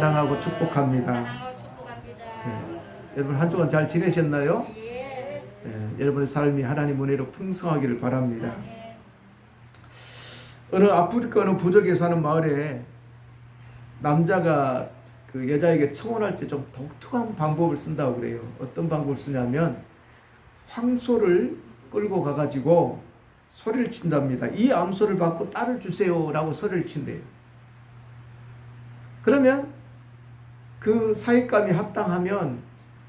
사랑하고 축복합니다. 사랑하고 축복합니다. 여러분 한 주간 잘 지내셨나요? 예. 여러분의 삶이 하나님 은혜로 풍성하기를 바랍니다. 예. 어느 아프리카 어느 부족에 사는 마을에 남자가 그 여자에게 청혼할 때 좀 독특한 방법을 쓴다고 그래요. 어떤 방법을 쓰냐면 황소를 끌고 가가지고 소리를 친답니다. 이 암소를 받고 딸을 주세요라고 소리를 친대요. 그러면 그 사익감이 합당하면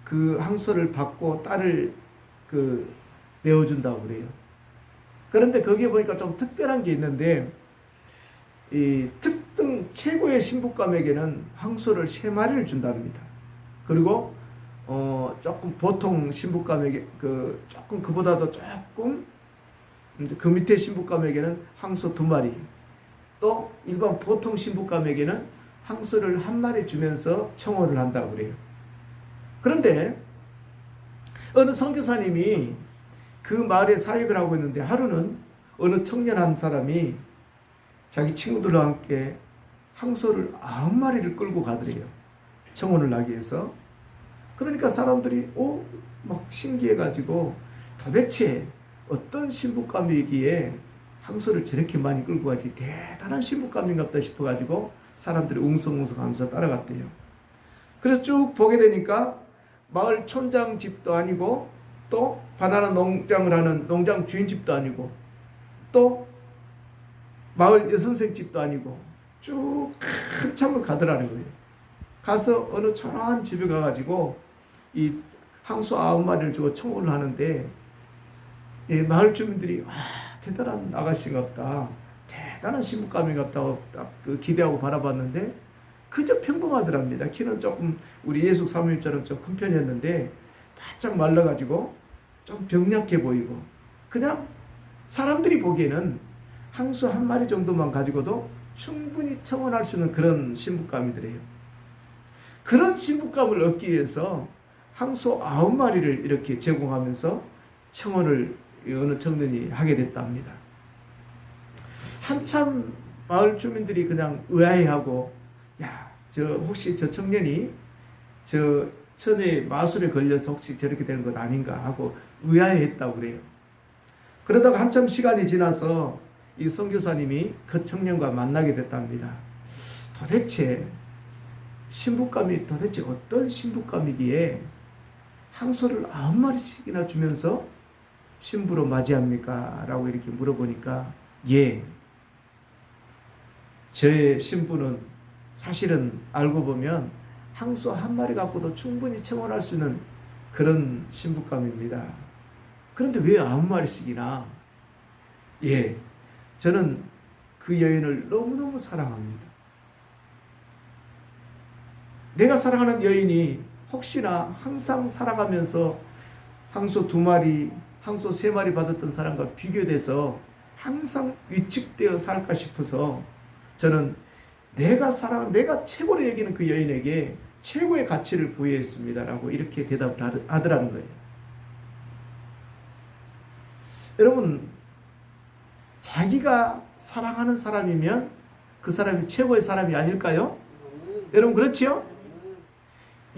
그 황소를 받고 딸을 내어준다고 그래요. 그런데 거기에 보니까 좀 특별한 게 있는데, 이 특등 최고의 신부감에게는 황소를 3마리를 준답니다. 그리고 조금 보통 신부감에게 조금 그보다도 조금 그 밑에 신부감에게는 황소 2마리, 또 일반 보통 신부감에게는 황소를 1마리 주면서 청혼을 한다고 그래요. 그런데 어느 선교사님이 그 마을에 사역을 하고 있는데, 하루는 어느 청년 한 사람이 자기 친구들과 함께 황소를 9마리를 끌고 가더래요. 청혼을 하기 위해서. 그러니까 사람들이 막 신기해가지고 도대체 어떤 신부감이기에 황소를 저렇게 많이 끌고 가지, 대단한 신부감인가 보다 싶어가지고 사람들이 웅성웅성하면서 따라갔대요. 그래서 쭉 보게 되니까 마을 촌장 집도 아니고, 또 바나나 농장을 하는 농장 주인 집도 아니고, 또 마을 여선생 집도 아니고, 쭉 한참을 가더라는 거예요. 가서 어느 초라한 집에 가가지고 이 황소 9마리를 주고 청혼을 하는데, 마을 주민들이 대단한 아가씨 같다, 대단한 신부감이 같다고 딱 기대하고 바라봤는데 그저 평범하더랍니다. 키는 조금 우리 예수 사모님처럼 좀 큰 편이었는데 바짝 말라가지고 좀 병약해 보이고, 그냥 사람들이 보기에는 황소 1마리 정도만 가지고도 충분히 청혼할 수 있는 그런 신부감이더래요. 그런 신부감을 얻기 위해서 황소 9마리를 이렇게 제공하면서 청혼을 어느 청년이 하게 됐답니다. 한참 마을 주민들이 그냥 의아해하고, 혹시 저 청년이 저 천의 마술에 걸려서 혹시 저렇게 되는 것 아닌가 하고 의아해했다고 그래요. 그러다가 한참 시간이 지나서 이 선교사님이 그 청년과 만나게 됐답니다. 도대체 신부감이 도대체 어떤 신부감이기에 황소를 9마리씩이나 주면서 신부로 맞이합니까? 라고 이렇게 물어보니까, 저의 신부는 사실은 알고 보면 황소 1마리 갖고도 충분히 청혼할 수 있는 그런 신부감입니다. 그런데 왜 9마리씩이나? 저는 그 여인을 너무너무 사랑합니다. 내가 사랑하는 여인이 혹시나 항상 살아가면서 황소 2마리, 황소 3마리 받았던 사람과 비교돼서 항상 위축되어 살까 싶어서 저는 내가 최고로 여기는 그 여인에게 최고의 가치를 부여했습니다. 라고 이렇게 대답을 하더라는 거예요. 여러분, 자기가 사랑하는 사람이면 그 사람이 최고의 사람이 아닐까요? 여러분, 그렇지요?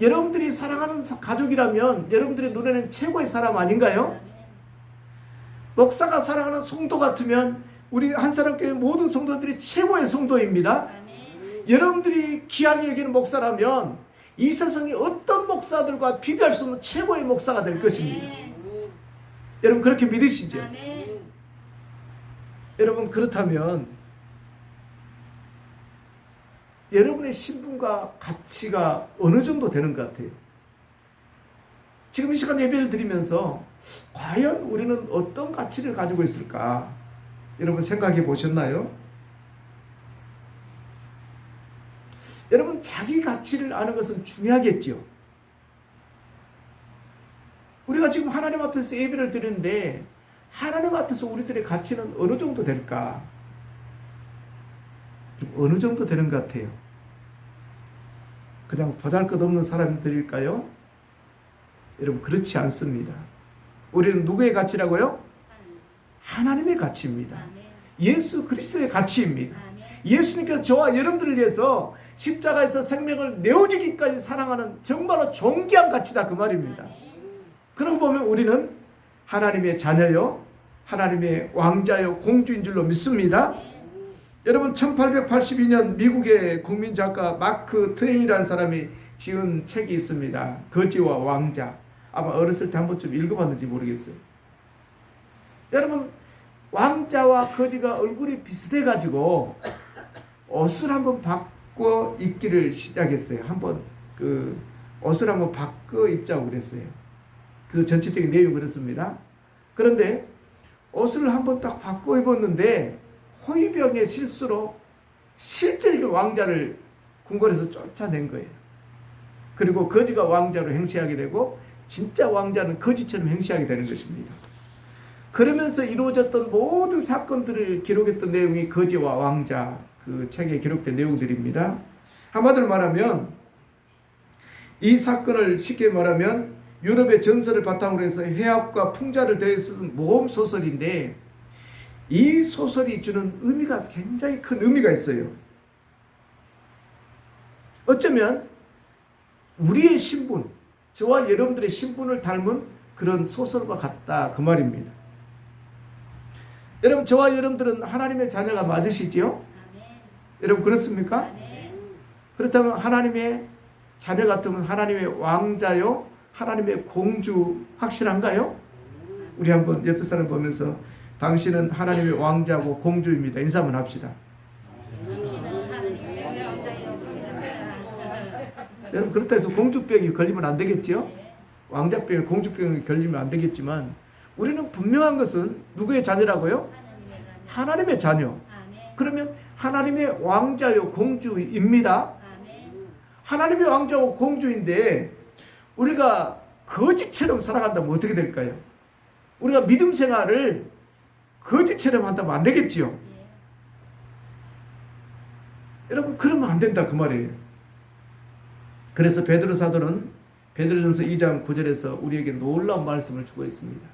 여러분들이 사랑하는 가족이라면 여러분들의 눈에는 최고의 사람 아닌가요? 목사가 사랑하는 성도 같으면 우리 한사람교회 모든 성도들이 최고의 성도입니다. 여러분들이 귀하게 여기는 목사라면 이 세상의 어떤 목사들과 비교할 수 없는 최고의 목사가 될 것입니다. 여러분, 그렇게 믿으시죠? 여러분, 그렇다면 여러분의 신분과 가치가 어느 정도 되는 것 같아요? 지금 이 시간 예배를 드리면서 과연 우리는 어떤 가치를 가지고 있을까? 여러분, 생각해 보셨나요? 여러분, 자기 가치를 아는 것은 중요하겠죠. 우리가 지금 하나님 앞에서 예배를 드리는데 하나님 앞에서 우리들의 가치는 어느 정도 될까? 어느 정도 되는 것 같아요? 그냥 보잘것없는 사람들일까요? 여러분, 그렇지 않습니다. 우리는 누구의 가치라고요? 하나님의 가치입니다. 예수 그리스도의 가치입니다. 예수님께서 저와 여러분들을 위해서 십자가에서 생명을 내어주기까지 사랑하는 정말로 존귀한 가치다 그 말입니다. 그러고 보면 우리는 하나님의 자녀요, 하나님의 왕자요, 공주인 줄로 믿습니다. 여러분 1882년 미국의 국민 작가 마크 트웨인이라는 사람이 지은 책이 있습니다. 거지와 왕자. 아마 어렸을 때 한 번쯤 읽어봤는지 모르겠어요. 여러분 왕자와 거지가 얼굴이 비슷해가지고 옷을 한번 바꿔 입기를 시작했어요. 한번 그 옷을 한번 바꿔 입자고 그랬어요. 그 전체적인 내용이 그렇습니다. 그런데 옷을 한번 딱 바꿔 입었는데 호위병의 실수로 실제적인 왕자를 궁궐에서 쫓아낸 거예요. 그리고 거지가 왕자로 행세하게 되고 진짜 왕자는 거지처럼 행세하게 되는 것입니다. 그러면서 이루어졌던 모든 사건들을 기록했던 내용이 거지와 왕자 그 책에 기록된 내용들입니다. 한마디로 말하면 이 사건을 쉽게 말하면 유럽의 전설을 바탕으로 해서 해학과 풍자를 더해 쓴 모험 소설인데 이 소설이 주는 의미가 굉장히 큰 의미가 있어요. 어쩌면 우리의 신분, 저와 여러분들의 신분을 닮은 그런 소설과 같다 그 말입니다. 여러분 저와 여러분들은 하나님의 자녀가 맞으시지요? 아멘. 여러분 그렇습니까? 아멘. 그렇다면 하나님의 자녀 같으면 하나님의 왕자요? 하나님의 공주 확실한가요? 우리 한번 옆에 사람 보면서 당신은 하나님의 왕자고 공주입니다. 인사 한번 합시다. 여러분 그렇다 해서 공주병이 걸리면 안 되겠죠? 왕자병이 공주병이 걸리면 안 되겠지만 우리는 분명한 것은 누구의 자녀라고요? 하나님의 자녀. 그러면 하나님의 왕자요 공주입니다. 하나님의 왕자고 공주인데 우리가 거지처럼 살아간다면 어떻게 될까요? 우리가 믿음 생활을 거지처럼 한다면 안 되겠지요. 여러분 그러면 안 된다 그 말이에요. 그래서 베드로 사도는 베드로전서 2장 9절에서 우리에게 놀라운 말씀을 주고 있습니다.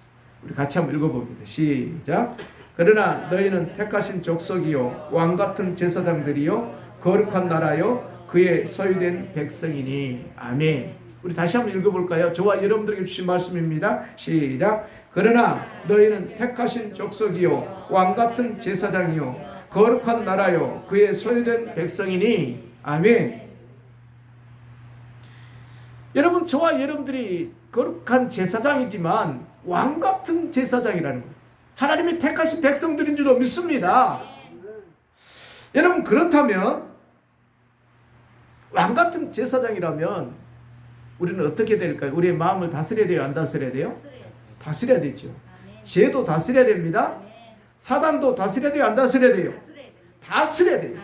우리 같이 한번 읽어봅니다. 시작. 그러나 너희는 택하신 족속이요 왕같은 제사장들이요 거룩한 나라요 그의 소유된 백성이니. 아멘. 우리 다시 한번 읽어볼까요? 저와 여러분들에게 주신 말씀입니다. 시작. 그러나 너희는 택하신 족속이요 왕같은 제사장이요 거룩한 나라요 그의 소유된 백성이니. 아멘. 여러분 저와 여러분들이 거룩한 제사장이지만 왕같은 제사장이라는 거예요. 하나님이 택하신 백성들인 줄로 믿습니다. 여러분 그렇다면 왕같은 제사장이라면 우리는 어떻게 될까요? 우리의 마음을 다스려야 돼요? 안 다스려야 돼요? 다스려야 되죠. 죄도 다스려야 됩니다. 사단도 다스려야 돼요? 안 다스려야 돼요? 다스려야 돼요.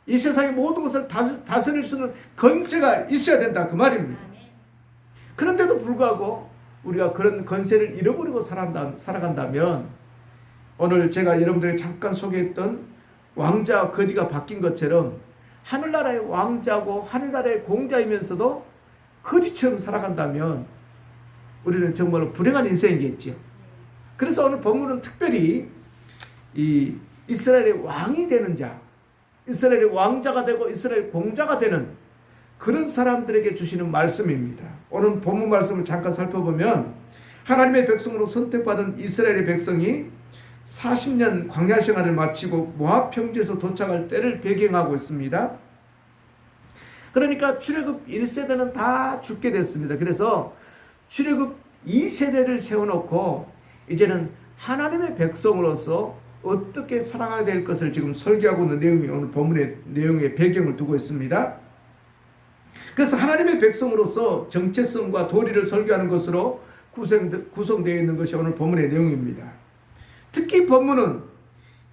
이 세상의 모든 것을 다스릴 수 있는 권세가 있어야 된다 그 말입니다. 그런데도 불구하고 우리가 그런 권세를 잃어버리고 살아간다면 오늘 제가 여러분들에게 잠깐 소개했던 왕자와 거지가 바뀐 것처럼 하늘나라의 왕자고 하늘나라의 공자이면서도 거지처럼 살아간다면 우리는 정말로 불행한 인생이겠지요. 그래서 오늘 본문은 특별히 이 이스라엘의 왕이 되는 자, 이스라엘의 왕자가 되고 이스라엘 공자가 되는 그런 사람들에게 주시는 말씀입니다. 오늘 본문 말씀을 잠깐 살펴보면 하나님의 백성으로 선택받은 이스라엘의 백성이 40년 광야 생활을 마치고 모압 평지에서 도착할 때를 배경하고 있습니다. 그러니까 출애굽 1세대는 다 죽게 됐습니다. 그래서 출애굽 2세대를 세워놓고 이제는 하나님의 백성으로서 어떻게 살아가야 될 것을 지금 설계하고 있는 내용이 오늘 본문의 내용의 배경을 두고 있습니다. 그래서 하나님의 백성으로서 정체성과 도리를 설계하는 것으로 구성되어 있는 것이 오늘 본문의 내용입니다. 특히 본문은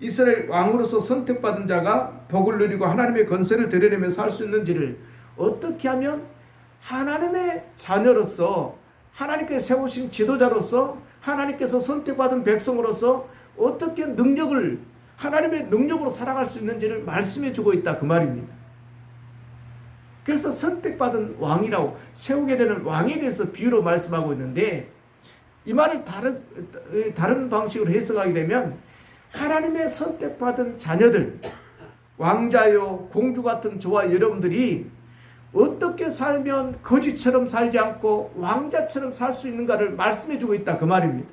이스라엘 왕으로서 선택받은 자가 복을 누리고 하나님의 권세를 드러내며 살 수 있는지를 어떻게 하면 하나님의 자녀로서 하나님께서 세우신 지도자로서 하나님께서 선택받은 백성으로서 어떻게 능력을 하나님의 능력으로 살아갈 수 있는지를 말씀해 주고 있다 그 말입니다. 그래서 선택받은 왕이라고 세우게 되는 왕에 대해서 비유로 말씀하고 있는데 이 말을 다른 방식으로 해석하게 되면 하나님의 선택받은 자녀들 왕자요 공주 같은 저와 여러분들이 어떻게 살면 거지처럼 살지 않고 왕자처럼 살 수 있는가를 말씀해 주고 있다 그 말입니다.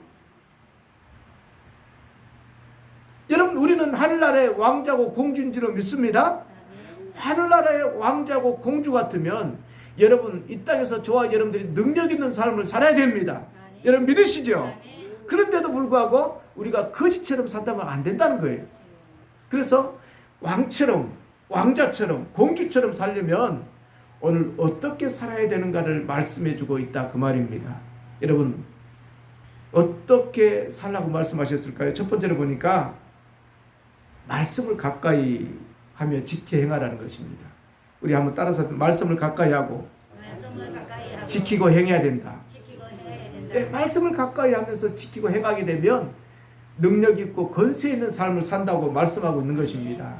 여러분, 우리는 하늘나라의 왕자고 공주인 줄 믿습니다. 하늘나라의 왕자고 공주 같으면 여러분, 이 땅에서 저와 여러분들이 능력 있는 삶을 살아야 됩니다. 여러분 믿으시죠? 그런데도 불구하고 우리가 거지처럼 산다면 안 된다는 거예요. 그래서 왕처럼, 왕자처럼, 공주처럼 살려면 오늘 어떻게 살아야 되는가를 말씀해 주고 있다 그 말입니다. 여러분, 어떻게 살라고 말씀하셨을까요? 첫 번째로 보니까 말씀을 가까이 하며 지켜 행하라는 것입니다. 우리 한번 따라서 말씀을 가까이 하고 지키고 행해야 된다. 네, 말씀을 가까이 하면서 지키고 행하게 되면 능력 있고 권세 있는 삶을 산다고 말씀하고 있는 것입니다.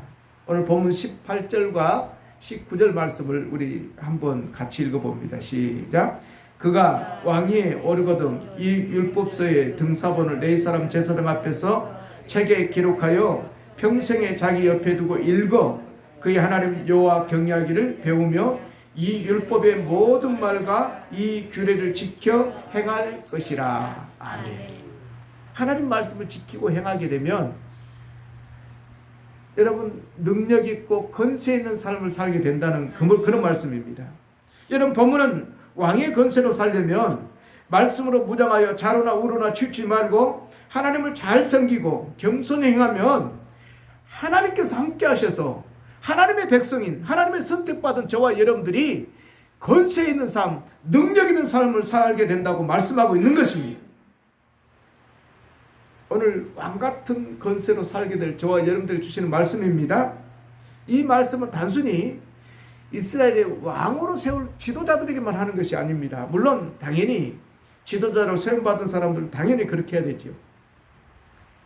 오늘 본문 18절과 19절 말씀을 우리 한번 같이 읽어봅니다. 시작. 그가 왕위에 오르거든 이 율법서의 등사본을 네 사람 제사장 앞에서 책에 기록하여 평생에 자기 옆에 두고 읽어 그의 하나님 여호와 경외하기를 배우며 이 율법의 모든 말과 이 규례를 지켜 행할 것이라. 아멘. 하나님 말씀을 지키고 행하게 되면 여러분 능력 있고 권세 있는 삶을 살게 된다는 그런 말씀입니다. 여러분, 본문은 왕의 권세로 살려면 말씀으로 무장하여 좌로나 우로나 치우치지 말고 하나님을 잘 섬기고 겸손히 행하면 하나님께서 함께 하셔서 하나님의 백성인, 하나님의 선택받은 저와 여러분들이 권세 있는 삶, 능력 있는 삶을 살게 된다고 말씀하고 있는 것입니다. 오늘 왕같은 권세로 살게 될 저와 여러분들이 주시는 말씀입니다. 이 말씀은 단순히 이스라엘의 왕으로 세울 지도자들에게만 하는 것이 아닙니다. 물론 당연히 지도자로 세움받은 사람들은 당연히 그렇게 해야 되죠.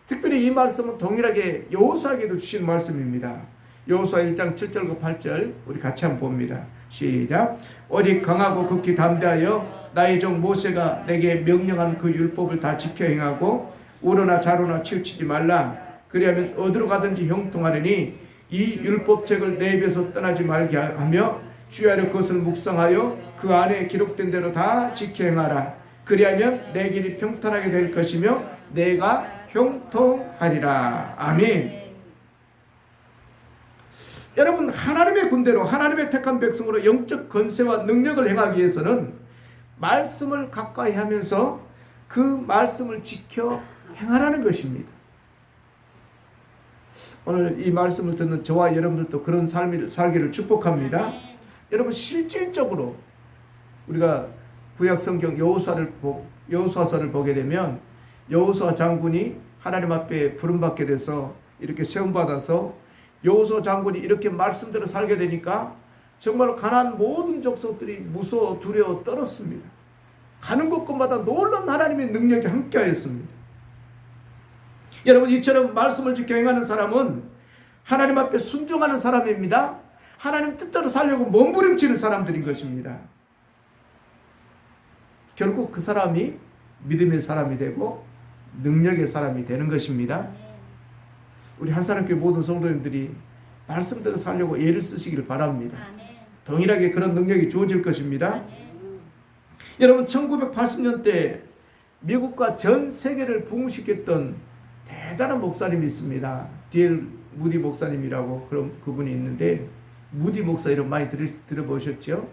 특별히 이 말씀은 동일하게 여호수아에게도 주신 말씀입니다. 여호수아 1장 7절과 8절 우리 같이 한번 봅니다. 시작. 오직 강하고 극히 담대하여 나의 종 모세가 내게 명령한 그 율법을 다 지켜 행하고 우로나 좌로나 치우치지 말라. 그리하면 어디로 가든지 형통하리니 이 율법책을 내 입에서 떠나지 말게 하며 주야로 그것을 묵상하여 그 안에 기록된 대로 다 지켜 행하라. 그리하면 내 길이 평탄하게 될 것이며 내가 형통하리라. 아멘. 여러분, 하나님의 군대로 하나님의 택한 백성으로 영적 권세와 능력을 행하기 위해서는 말씀을 가까이 하면서 그 말씀을 지켜 행하라는 것입니다. 오늘 이 말씀을 듣는 저와 여러분들도 그런 삶을 살기를 축복합니다. 여러분, 실질적으로 우리가 구약 성경 여호수아서를 보게 되면 여호수아 장군이 하나님 앞에 부름받게 돼서 이렇게 세움받아서 여호수아 장군이 이렇게 말씀대로 살게 되니까 정말 가나안 모든 족속들이 무서워 두려워 떨었습니다. 가는 곳곳마다 놀라운 하나님의 능력이 함께하였습니다. 여러분, 이처럼 말씀을 지켜 행하는 사람은 하나님 앞에 순종하는 사람입니다. 하나님 뜻대로 살려고 몸부림치는 사람들인 것입니다. 결국 그 사람이 믿음의 사람이 되고 능력의 사람이 되는 것입니다. 우리 한사람교회 모든 성도님들이 말씀대로 살려고 예를 쓰시기를 바랍니다. 동일하게 그런 능력이 주어질 것입니다. 여러분, 1980년대 미국과 전 세계를 부흥시켰던 대단한 목사님이 있습니다. D.L. 무디 목사님이라고 그분이 있는데, 무디 목사 이름 많이 들어보셨죠?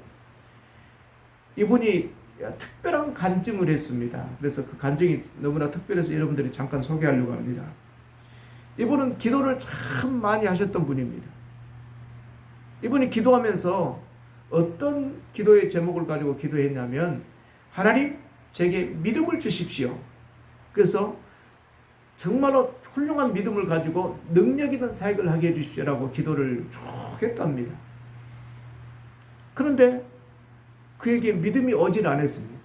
이분이 특별한 간증을 했습니다. 그래서 그 간증이 너무나 특별해서 여러분들이 잠깐 소개하려고 합니다. 이분은 기도를 참 많이 하셨던 분입니다. 이분이 기도하면서 어떤 기도의 제목을 가지고 기도했냐면, 하나님, 제게 믿음을 주십시오. 그래서 정말로 훌륭한 믿음을 가지고 능력 있는 사역을 하게 해주십시오라고 기도를 쭉 했답니다. 그런데 그에게 믿음이 오질 않았습니다.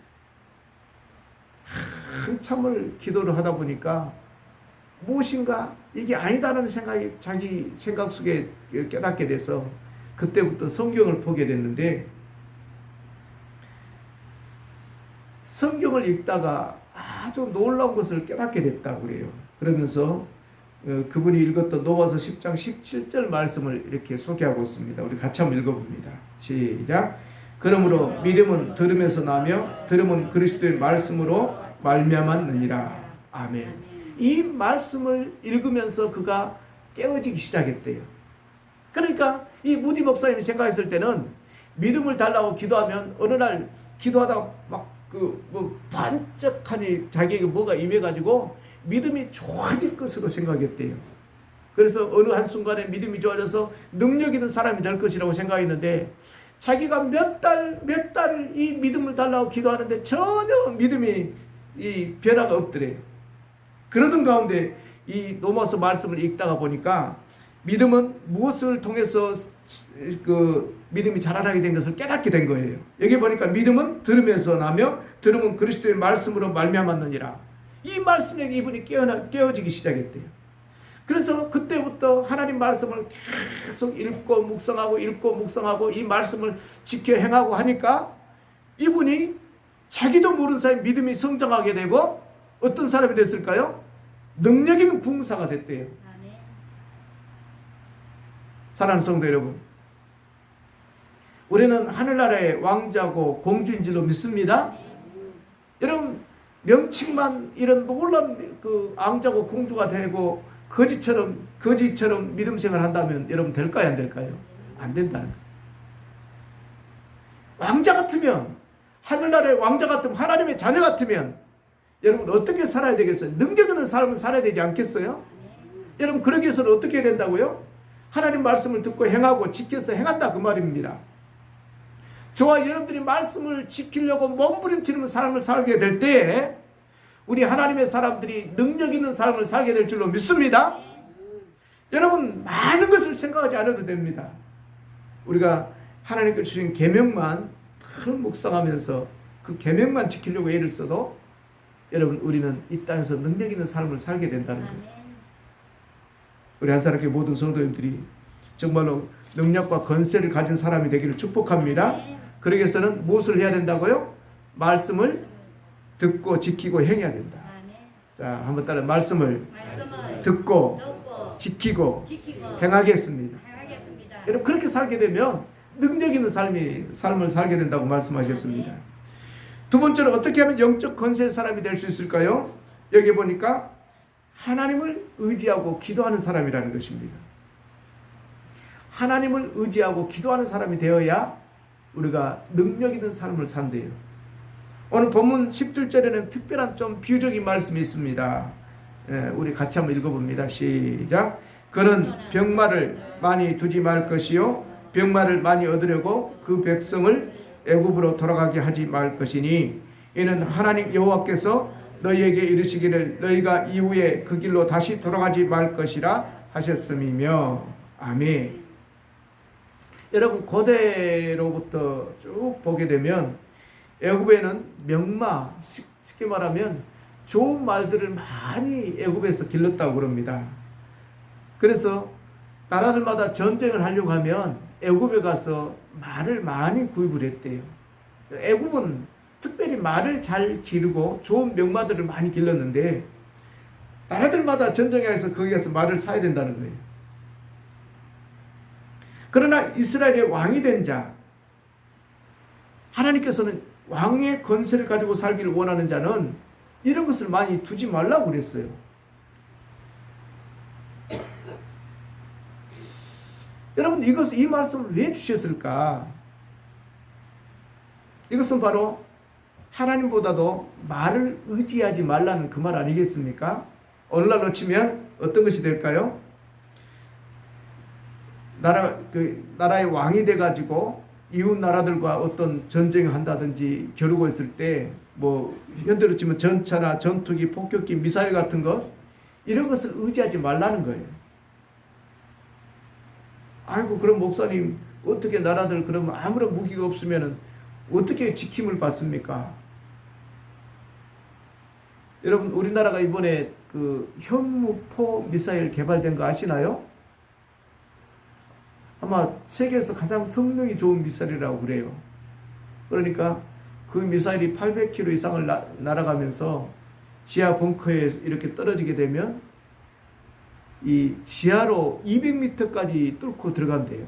한참을 기도를 하다 보니까 무엇인가 이게 아니다라는 생각이 자기 생각 속에 깨닫게 돼서 그때부터 성경을 보게 됐는데, 성경을 읽다가 아주 놀라운 것을 깨닫게 됐다고 그래요. 그러면서 그분이 읽었던 로마서 10장 17절 말씀을 이렇게 소개하고 있습니다. 우리 같이 한번 읽어봅니다. 시작. 그러므로 믿음은 들음에서 나며 들음은 그리스도의 말씀으로 말미암았느니라. 아멘. 이 말씀을 읽으면서 그가 깨어지기 시작했대요. 그러니까 이 무디 목사님이 생각했을 때는 믿음을 달라고 기도하면 어느 날 기도하다 막 반짝하니 자기에게 뭐가 임해가지고 믿음이 좋아질 것으로 생각했대요. 그래서 어느 한순간에 믿음이 좋아져서 능력 있는 사람이 될 것이라고 생각했는데 자기가 몇 달 이 믿음을 달라고 기도하는데 전혀 믿음이 이 변화가 없더래요. 그러던 가운데 이 로마서 말씀을 읽다가 보니까 믿음은 무엇을 통해서 그 믿음이 자라나게 된 것을 깨닫게 된 거예요. 여기 보니까 믿음은 들음에서 나며 들음은 그리스도의 말씀으로 말미암았느니라. 이 말씀에 이분이 깨어지기 시작했대요. 그래서 그때부터 하나님 말씀을 계속 읽고 묵상하고 이 말씀을 지켜 행하고 하니까 이분이 자기도 모르는 사이에 믿음이 성장하게 되고 어떤 사람이 됐을까요? 능력 있는 군사가 됐대요. 사랑하는 성도 여러분, 우리는 하늘나라의 왕자고 공주인 줄로 믿습니다. 여러분, 명칭만 이런 놀라운 그 왕자고 공주가 되고 거지처럼 믿음 생활을 한다면 여러분 될까요, 안 될까요? 안 된다는 거예요. 왕자 같으면, 하늘나라의 왕자 같으면, 하나님의 자녀 같으면 여러분 어떻게 살아야 되겠어요? 능력 있는 삶을 살아야 되지 않겠어요? 여러분 그러기 위해서는 어떻게 해야 된다고요? 하나님 말씀을 듣고 행하고 지켜서 행한다 그 말입니다. 저와 여러분들이 말씀을 지키려고 몸부림치는 삶을 살게 될 때 우리 하나님의 사람들이 능력 있는 삶을 살게 될 줄로 믿습니다. 여러분 많은 것을 생각하지 않아도 됩니다. 우리가 하나님께 주신 계명만 다 묵상하면서 그 계명만 지키려고 애를 써도 여러분 우리는 이 땅에서 능력 있는 삶을 살게 된다는 거예요. 우리 한사람교회 모든 성도님들이 정말로 능력과 권세를 가진 사람이 되기를 축복합니다. 그러기 위해서는 무엇을 해야 된다고요? 말씀을 듣고 지키고 행해야 된다. 자, 한번 따라 말씀을 듣고 지키고 행하겠습니다. 여러분 그렇게 살게 되면 능력 있는 삶을 살게 된다고 말씀하셨습니다. 두 번째로 어떻게 하면 영적 권세의 사람이 될 수 있을까요? 여기 보니까 하나님을 의지하고 기도하는 사람이라는 것입니다. 하나님을 의지하고 기도하는 사람이 되어야 우리가 능력 있는 삶을 산대요. 오늘 본문 17절에는 특별한 좀 비유적인 말씀이 있습니다. 우리 같이 한번 읽어봅니다. 시작. 그는 병마를 많이 두지 말 것이요 병마를 많이 얻으려고 그 백성을 애굽으로 돌아가게 하지 말 것이니 이는 하나님 여호와께서 너희에게 이르시기를 너희가 이후에 그 길로 다시 돌아가지 말 것이라 하셨음이며. 아멘. 여러분 고대로부터 쭉 보게 되면 애굽에는 명마, 쉽게 말하면 좋은 말들을 많이 애굽에서 길렀다고 그럽니다. 그래서 나라들마다 전쟁을 하려고 하면 애굽에 가서 말을 많이 구입을 했대요. 애굽은 특별히 말을 잘 기르고 좋은 명마들을 많이 길렀는데 나라들마다 전쟁에 가서 거기 가서 말을 사야 된다는 거예요. 그러나 이스라엘의 왕이 된 자, 하나님께서는 왕의 권세를 가지고 살기를 원하는 자는 이런 것을 많이 두지 말라고 그랬어요. 여러분 이 말씀을 왜 주셨을까? 이것은 바로 하나님보다도 말을 의지하지 말라는 그 말 아니겠습니까? 오늘날로 치면 어떤 것이 될까요? 나라의 왕이 돼가지고 이웃 나라들과 어떤 전쟁을 한다든지 겨루고 있을 때 뭐 현대로 치면 전차나 전투기, 폭격기, 미사일 같은 것 이런 것을 의지하지 말라는 거예요. 아이고 그럼 목사님 어떻게 나라들 그러면 아무런 무기가 없으면은 어떻게 지킴을 받습니까? 여러분 우리나라가 이번에 그 현무포 미사일 개발된 거 아시나요? 아마 세계에서 가장 성능이 좋은 미사일이라고 그래요. 그러니까 그 미사일이 800km 이상을 날아가면서 지하 벙커에 이렇게 떨어지게 되면 이 지하로 200m까지 뚫고 들어간대요.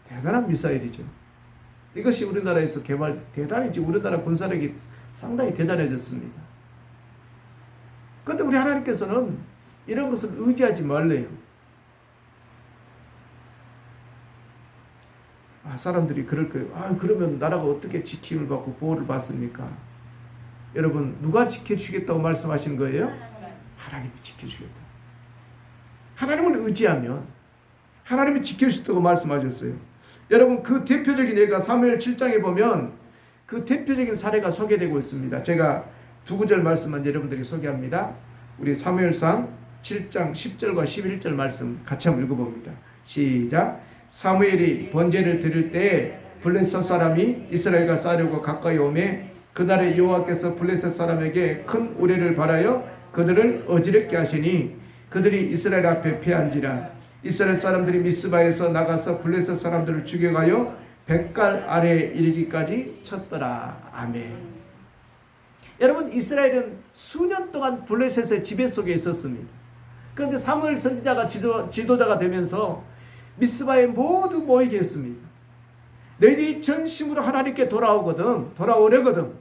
대단한 미사일이죠. 이것이 우리나라에서 개발 대단히 우리나라 군사력이 상당히 대단해졌습니다. 그런데 우리 하나님께서는 이런 것을 의지하지 말래요. 사람들이 그럴 거예요. 그러면 나라가 어떻게 지킴을 받고 보호를 받습니까? 여러분, 누가 지켜주겠다고 말씀하시는 거예요? 하나님이 지켜주겠다. 하나님을 의지하면 하나님이 지켜주겠다고 말씀하셨어요. 여러분, 그 대표적인 예가 사무엘 7장에 보면 그 대표적인 사례가 소개되고 있습니다. 제가 두 구절 말씀만 여러분들이 소개합니다. 우리 사무엘상 7장 10절과 11절 말씀 같이 한번 읽어봅니다. 시작. 사무엘이 번제를 드릴 때에 블레셋 사람이 이스라엘과 싸려고 가까이 오매 그날에 여호와께서 블레셋 사람에게 큰 우레를 발하여 그들을 어지럽게 하시니 그들이 이스라엘 앞에 패한지라. 이스라엘 사람들이 미스바에서 나가서 블레셋 사람들을 죽여가여 백갈 아래에 이르기까지 쳤더라. 아멘. 여러분, 이스라엘은 수년 동안 블레셋의 지배 속에 있었습니다. 그런데 사무엘 선지자가 지도자가 되면서 미스바에 모두 모이게 했습니다. 너희들이 전심으로 하나님께 돌아오려거든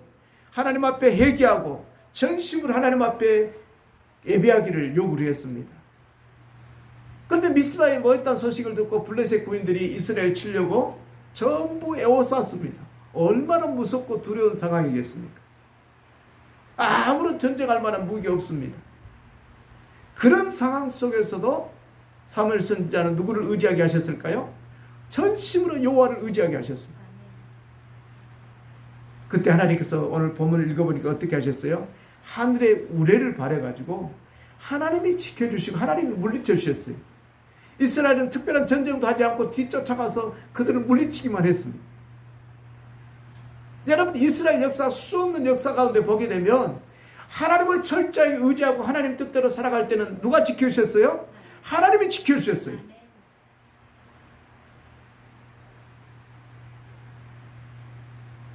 하나님 앞에 회개하고 전심으로 하나님 앞에 예배하기를 요구를 했습니다. 그런데 미스바에 모였다는 소식을 듣고 블레셋 군인들이 이스라엘 치려고 전부 에워쌌습니다. 얼마나 무섭고 두려운 상황이겠습니까? 아무런 전쟁할 만한 무기 없습니다. 그런 상황 속에서도 사무엘 선지자는 누구를 의지하게 하셨을까요? 전심으로 여호와를 의지하게 하셨습니다. 그때 하나님께서 오늘 본문을 읽어보니까 어떻게 하셨어요? 하늘에 우레를 발해가지고 하나님이 지켜주시고 하나님이 물리쳐 주셨어요. 이스라엘은 특별한 전쟁도 하지 않고 뒤쫓아가서 그들을 물리치기만 했습니다. 여러분, 이스라엘 역사, 수없는 역사 가운데 보게 되면 하나님을 철저히 의지하고 하나님 뜻대로 살아갈 때는 누가 지켜주셨어요? 하나님이 지켜주셨어요.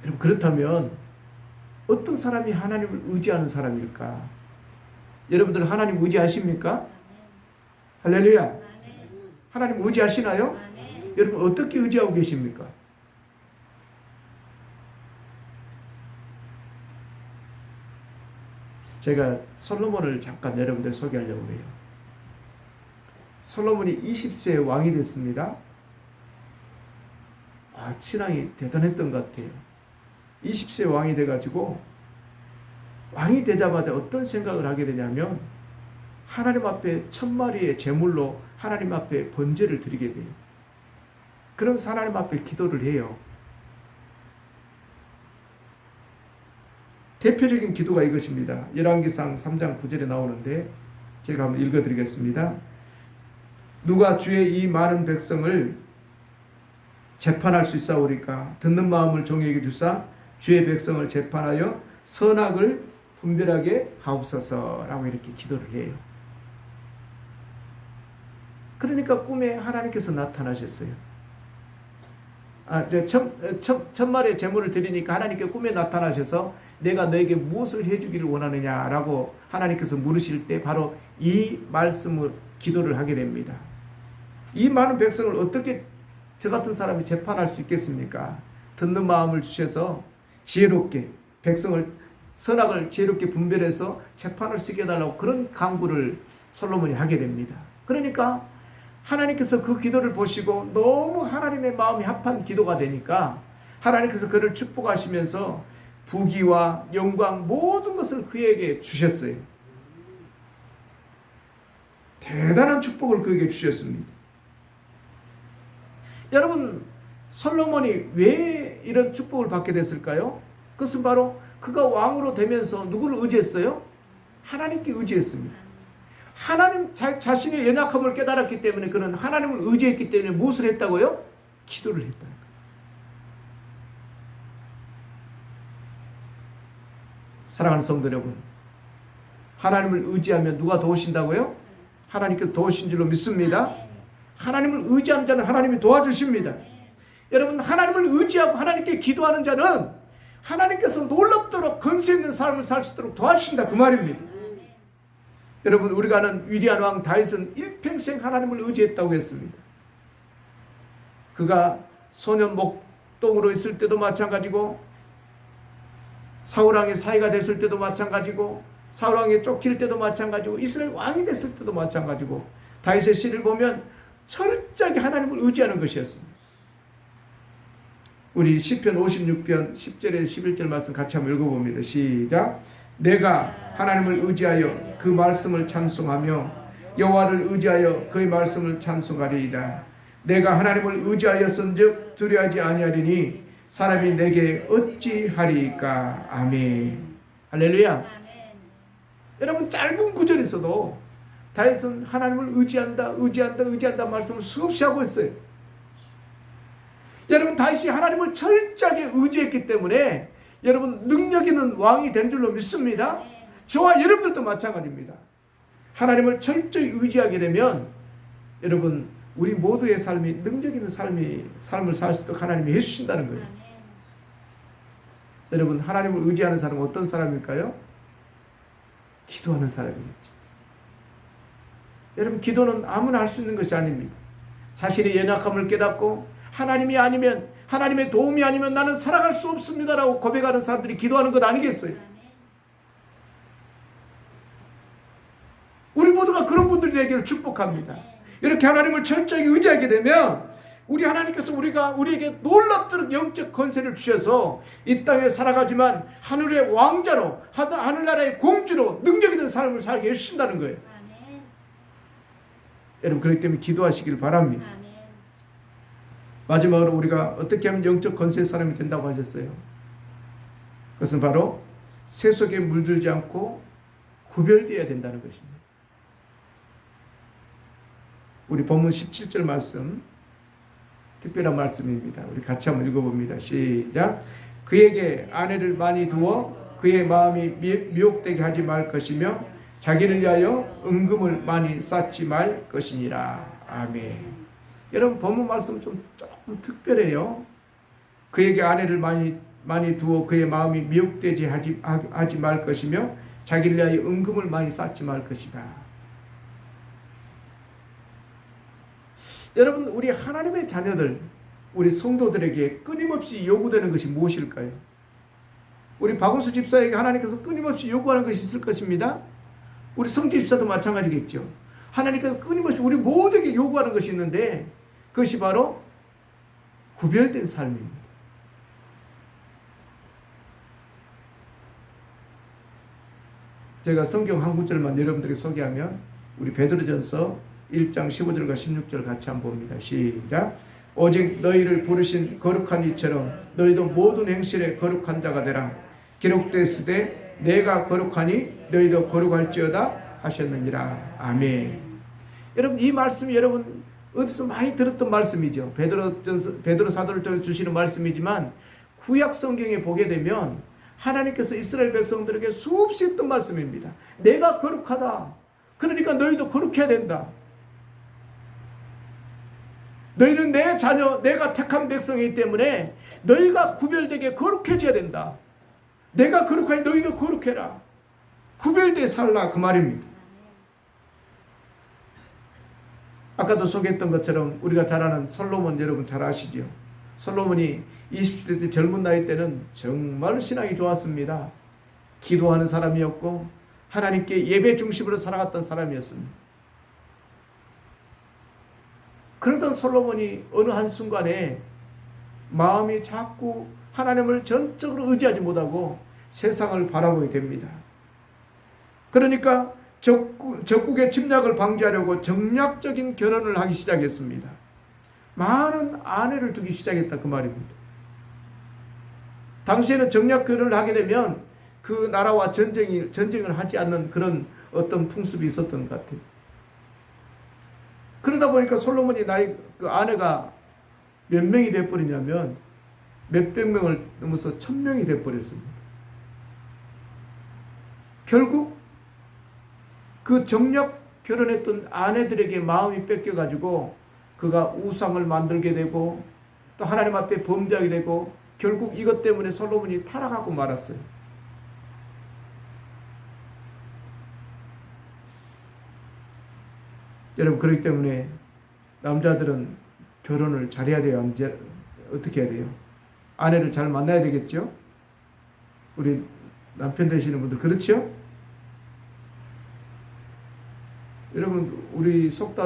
여러분, 그렇다면 어떤 사람이 하나님을 의지하는 사람일까? 여러분들 하나님 의지하십니까? 할렐루야. 하나님 의지하시나요? 여러분, 어떻게 의지하고 계십니까? 제가 솔로몬을 잠깐 여러분들 소개하려고 해요. 솔로몬이 20세에 왕이 됐습니다. 신앙이 대단했던 것 같아요. 20세 왕이 돼가지고 왕이 되자마자 어떤 생각을 하게 되냐면 하나님 앞에 1000마리의 제물로 하나님 앞에 번제를 드리게 돼요. 그러면서 하나님 앞에 기도를 해요. 대표적인 기도가 이것입니다. 열왕기상 3장 9절에 나오는데 제가 한번 읽어드리겠습니다. 누가 주의 이 많은 백성을 재판할 수 있사오리까? 듣는 마음을 종에게 주사 주의 백성을 재판하여 선악을 분별하게 하옵소서라고 이렇게 기도를 해요. 그러니까 꿈에 하나님께서 나타나셨어요. 1000마리의 제물을 드리니까 하나님께 꿈에 나타나셔서 내가 너에게 무엇을 해주기를 원하느냐라고 하나님께서 물으실 때 바로 이 말씀을 기도를 하게 됩니다. 이 많은 백성을 어떻게 저 같은 사람이 재판할 수 있겠습니까? 듣는 마음을 주셔서 지혜롭게 백성을 선악을 지혜롭게 분별해서 재판을 쓰게 해달라고 그런 간구를 솔로몬이 하게 됩니다. 그러니까 하나님께서 그 기도를 보시고 너무 하나님의 마음이 합한 기도가 되니까 하나님께서 그를 축복하시면서 부귀와 영광 모든 것을 그에게 주셨어요. 대단한 축복을 그에게 주셨습니다. 여러분, 솔로몬이 왜 이런 축복을 받게 됐을까요? 그것은 바로 그가 왕으로 되면서 누구를 의지했어요? 하나님께 의지했습니다. 하나님 자신의 연약함을 깨달았기 때문에 그는 하나님을 의지했기 때문에 무엇을 했다고요? 기도를 했다는 거예요. 사랑하는 성도 여러분, 하나님을 의지하면 누가 도우신다고요? 하나님께서 도우신 줄로 믿습니다. 하나님을 의지하는 자는 하나님이 도와주십니다. 여러분, 하나님을 의지하고 하나님께 기도하는 자는 하나님께서 놀랍도록 건수 있는 삶을 살 수 있도록 도와주신다 그 말입니다. 여러분, 우리가 아는 위대한 왕 다윗은 일평생 하나님을 의지했다고 했습니다. 그가 소년 목동으로 있을 때도 마찬가지고, 사울왕의 사이가 됐을 때도 마찬가지고, 사울왕에 쫓길 때도 마찬가지고, 이스라엘 왕이 됐을 때도 마찬가지고, 다윗의 시를 보면 철저하게 하나님을 의지하는 것이었습니다. 우리 시편 56편 10절에서 11절 말씀 같이 한번 읽어봅니다. 시작. 내가 하나님을 의지하여 그 말씀을 찬송하며 여호와를 의지하여 그의 말씀을 찬송하리이다. 내가 하나님을 의지하였은즉 두려워하지 아니하리니 사람이 내게 어찌하리이까. 아멘. 할렐루야. 아멘. 여러분, 짧은 구절에서도 다윗은 하나님을 의지한다 말씀을 수없이 하고 있어요. 여러분, 다윗이 하나님을 철저하게 의지했기 때문에 여러분 능력 있는 왕이 된 줄로 믿습니다. 저와 여러분들도 마찬가지입니다. 하나님을 철저히 의지하게 되면 여러분, 우리 모두의 삶이 능력 있는 삶을 살 수 있도록 하나님이 해주신다는 거예요. 여러분, 하나님을 의지하는 사람은 어떤 사람일까요? 기도하는 사람이겠죠. 여러분, 기도는 아무나 할 수 있는 것이 아닙니다. 자신의 연약함을 깨닫고 하나님이 아니면, 하나님의 도움이 아니면 나는 살아갈 수 없습니다라고 고백하는 사람들이 기도하는 것 아니겠어요? 우리 모두가 그런 분들이 되기를 축복합니다. 이렇게 하나님을 철저히 의지하게 되면 우리 하나님께서 우리에게 놀랍도록 영적 권세를 주셔서 이 땅에 살아가지만 하늘의 왕자로, 하늘나라의 공주로 능력 있는 삶을 살게 해주신다는 거예요. 아멘. 여러분, 그렇기 때문에 기도하시길 바랍니다. 아멘. 마지막으로 우리가 어떻게 하면 영적 권세의 사람이 된다고 하셨어요? 그것은 바로 세속에 물들지 않고 구별되어야 된다는 것입니다. 우리 본문 17절 말씀, 특별한 말씀입니다. 우리 같이 한번 읽어봅니다. 시작. 그에게 아내를 많이 두어 그의 마음이 미혹되게 하지 말 것이며 자기를 위하여 은금을 많이 쌓지 말 것이니라. 아멘. 여러분, 본문 말씀은 조금 특별해요. 그에게 아내를 많이 두어 그의 마음이 미혹되지 하지 말 것이며 자기를 위하여 은금을 많이 쌓지 말 것이다. 여러분, 우리 하나님의 자녀들, 우리 성도들에게 끊임없이 요구되는 것이 무엇일까요? 우리 박원수 집사에게 하나님께서 끊임없이 요구하는 것이 있을 것입니다. 우리 성기 집사도 마찬가지겠죠. 하나님께서 끊임없이 우리 모두에게 요구하는 것이 있는데 그것이 바로 구별된 삶입니다. 제가 성경 한 구절만 여러분들에게 소개하면 우리 베드로전서 1장 15절과 16절 같이 한번 봅니다. 시작. 오직 너희를 부르신 거룩한 이처럼 너희도 모든 행실에 거룩한 자가 되라. 기록되었으되 내가 거룩하니 너희도 거룩할지어다 하셨느니라. 아멘. 여러분, 이 말씀이 여러분 어디서 많이 들었던 말씀이죠. 베드로 사도를 통해 주시는 말씀이지만 구약 성경에 보게 되면 하나님께서 이스라엘 백성들에게 수없이 했던 말씀입니다. 내가 거룩하다. 그러니까 너희도 거룩해야 된다. 너희는 내 자녀, 내가 택한 백성이기 때문에 너희가 구별되게 거룩해져야 된다. 내가 거룩하니 너희도 거룩해라. 구별되어 살라, 그 말입니다. 아까도 소개했던 것처럼 우리가 잘 아는 솔로몬, 여러분 잘 아시죠? 솔로몬이 20대 때 젊은 나이 때는 정말 신앙이 좋았습니다. 기도하는 사람이었고 하나님께 예배 중심으로 살아갔던 사람이었습니다. 그러던 솔로몬이 어느 한순간에 마음이 자꾸 하나님을 전적으로 의지하지 못하고 세상을 바라보게 됩니다. 그러니까 적국의 침략을 방지하려고 정략적인 결혼을 하기 시작했습니다. 많은 아내를 두기 시작했다, 그 말입니다. 당시에는 정략 결혼을 하게 되면 그 나라와 전쟁을 하지 않는 그런 어떤 풍습이 있었던 것 같아요. 그러다 보니까 솔로몬이 그 아내가 몇 명이 돼버리냐면 몇백 명을 넘어서 1000명이 돼버렸습니다. 결국 그 정략 결혼했던 아내들에게 마음이 뺏겨가지고 그가 우상을 만들게 되고 또 하나님 앞에 범죄하게 되고 결국 이것 때문에 솔로몬이 타락하고 말았어요. 여러분, 그렇기 때문에 남자들은 결혼을 잘해야 돼요. 이제 어떻게 해야 돼요? 아내를 잘 만나야 되겠죠? 우리 남편 되시는 분들 그렇죠? 여러분, 우리 속담